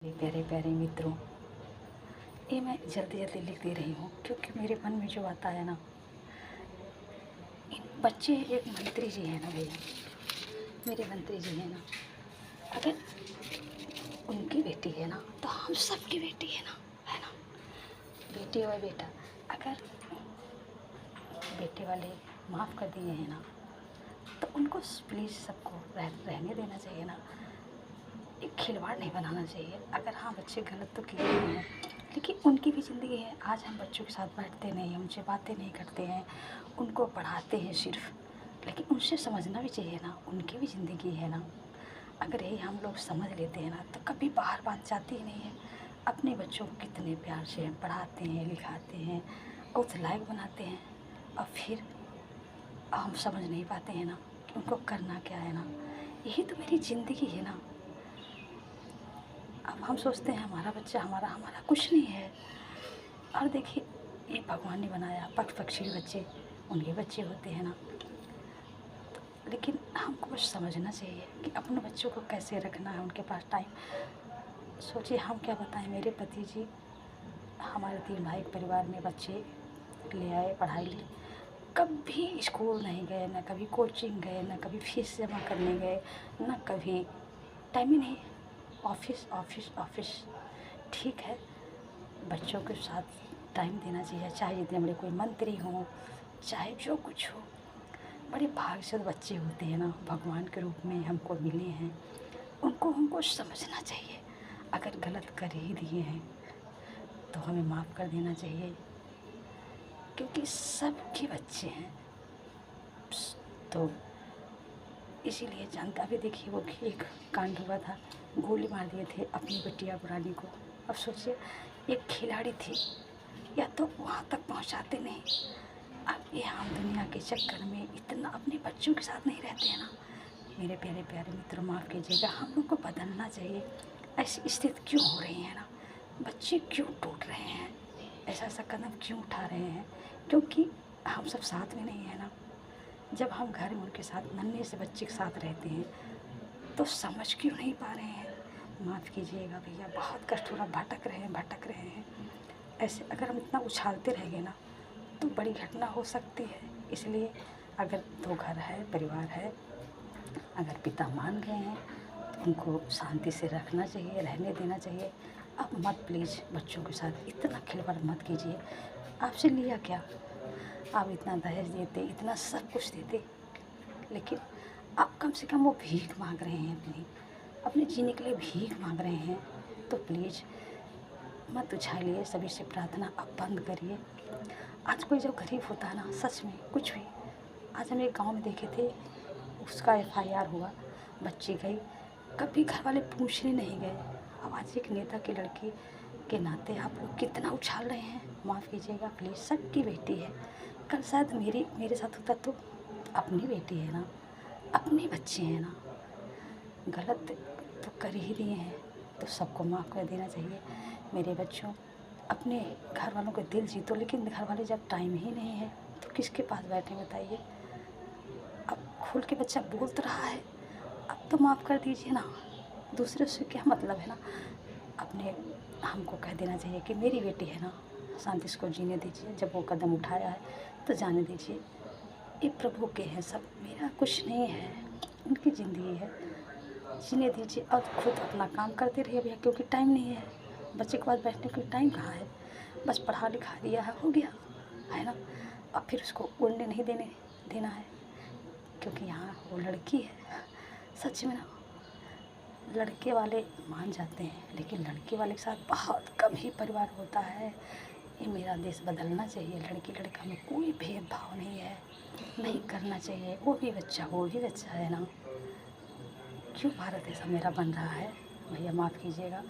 प्यारे प्यारे मित्रों, ये मैं जल्दी जल्दी लिख दे रही हूँ क्योंकि मेरे मन में जो आता है ना, इन बच्चे एक मंत्री जी हैं ना भैया, मेरे मंत्री जी हैं ना, अगर उनकी बेटी है ना तो हम सबकी बेटी है ना, बेटी और बेटा। अगर बेटे वाले माफ़ कर दिए हैं ना तो उनको प्लीज़ सबको रहने देना चाहिए ना, एक खिलवाड़ नहीं बनाना चाहिए। अगर हाँ बच्चे गलत तो किए ही हैं, लेकिन उनकी भी ज़िंदगी है। आज हम बच्चों के साथ बैठते नहीं हैं, उनसे बातें नहीं करते हैं, उनको पढ़ाते हैं सिर्फ, लेकिन उनसे समझना भी चाहिए ना, उनकी भी ज़िंदगी है ना। अगर यही हम लोग समझ लेते हैं ना तो कभी बाहर बात जाती ही नहीं है। अपने बच्चों को कितने प्यार से हम पढ़ाते हैं, लिखाते हैं, उस लायक बनाते हैं, और फिर हम समझ नहीं पाते हैं ना कि उनको करना क्या है ना। यही तो मेरी ज़िंदगी है ना। अब हम सोचते हैं हमारा बच्चा हमारा कुछ नहीं है। और देखिए, ये भगवान ने बनाया, पक्षी बच्चे उनके बच्चे होते हैं ना। तो लेकिन हमको कुछ समझना चाहिए कि अपने बच्चों को कैसे रखना है, उनके पास टाइम। सोचिए, हम क्या बताएं, मेरे पति जी हमारे 3 भाई परिवार में बच्चे ले आए, पढ़ाई ली, कभी स्कूल नहीं गए, ना कभी कोचिंग गए, ना कभी फीस जमा करने गए, ना कभी टाइम ही नहीं। Office office office. ठीक है, बच्चों के साथ टाइम देना चाहिए, चाहे जितने बड़े कोई मंत्री हों, चाहे जो कुछ हो। बड़े भाग से बच्चे होते हैं ना, भगवान के रूप में हमको मिले हैं, उनको हमको समझना चाहिए। अगर गलत कर ही दिए हैं तो हमें माफ़ कर देना चाहिए, क्योंकि सबके बच्चे हैं। तो इसीलिए जानता भी, देखिए वो एक कांड हुआ था, गोली मार दिए थे अपनी बिटिया पुरानी को। अब सोचिए, एक खिलाड़ी थी, या तो वहाँ तक पहुँचाते नहीं। अब ये हम दुनिया के चक्कर में इतना अपने बच्चों के साथ नहीं रहते हैं ना। मेरे प्यारे प्यारे मित्रों, माफ़ कीजिएगा, हम लोग को बदलना चाहिए। ऐसी स्थिति क्यों हो रही है ना, बच्चे क्यों टूट रहे हैं, ऐसा कदम क्यों उठा रहे हैं? क्योंकि हम सब साथ में नहीं है ना। जब हम घर में उनके साथ नन्हे से बच्चे के साथ रहते हैं तो समझ क्यों नहीं पा रहे हैं? माफ़ कीजिएगा भैया, बहुत कष्ट हो रहा, भटक रहे हैं। ऐसे अगर हम इतना उछालते रहेंगे ना तो बड़ी घटना हो सकती है। इसलिए अगर 2 घर है, परिवार है, अगर पिता मान गए हैं तो उनको शांति से रखना चाहिए, रहने देना चाहिए। अब मत प्लीज़ बच्चों के साथ इतना खिलवाड़ मत कीजिए। आपसे लिया क्या? आप इतना दहेज देते, इतना सब कुछ देते, लेकिन आप कम से कम वो भीख मांग रहे हैं, अपने जीने के लिए भीख मांग रहे हैं। तो प्लीज़ मत उछालिए, सभी से प्रार्थना अब बंद करिए। आज कोई जब गरीब होता है ना, सच में कुछ भी, आज हम एक गाँव में देखे थे, उसका FIR हुआ, बच्ची गई, कभी घर वाले पूछने नहीं गए। अब आज एक नेता की लड़की के नाते आप लोग कितना उछाल रहे हैं। माफ़ कीजिएगा प्लीज़, सबकी बेटी है। कल शायद मेरे साथ होता तो अपनी बेटी है ना, अपने बच्चे हैं ना। गलत तो कर ही दिए हैं तो सबको माफ़ कर देना चाहिए। मेरे बच्चों, अपने घर वालों के दिल जीतो, लेकिन घर वाले जब टाइम ही नहीं है तो किसके पास बैठे बताइए? अब खुल के बच्चा बोल तो रहा है, अब तो माफ़ कर दीजिए ना, दूसरे से क्या मतलब है ना। अपने हमको कह देना चाहिए कि मेरी बेटी है ना, शांति से जीने दीजिए। जब वो कदम उठाया है तो जाने दीजिए। ये प्रभु के हैं सब, मेरा कुछ नहीं है, उनकी ज़िंदगी है, जीने दीजिए। और खुद अपना काम करते रहिए भैया, क्योंकि टाइम नहीं है, बच्चे के पास बैठने का टाइम कहाँ है। बस पढ़ा लिखा दिया है, हो गया है ना। अब फिर उसको उड़ने नहीं देना है, क्योंकि यहाँ वो लड़की है। सच में ना, लड़के वाले मान जाते हैं, लेकिन लड़के वाले के साथ बहुत कम ही परिवार होता है। ये मेरा देश बदलना चाहिए। लड़की लड़का में कोई भेदभाव नहीं है, नहीं करना चाहिए। वो भी बच्चा है ना। क्यों भारत ऐसा मेरा बन रहा है? भैया माफ़ कीजिएगा।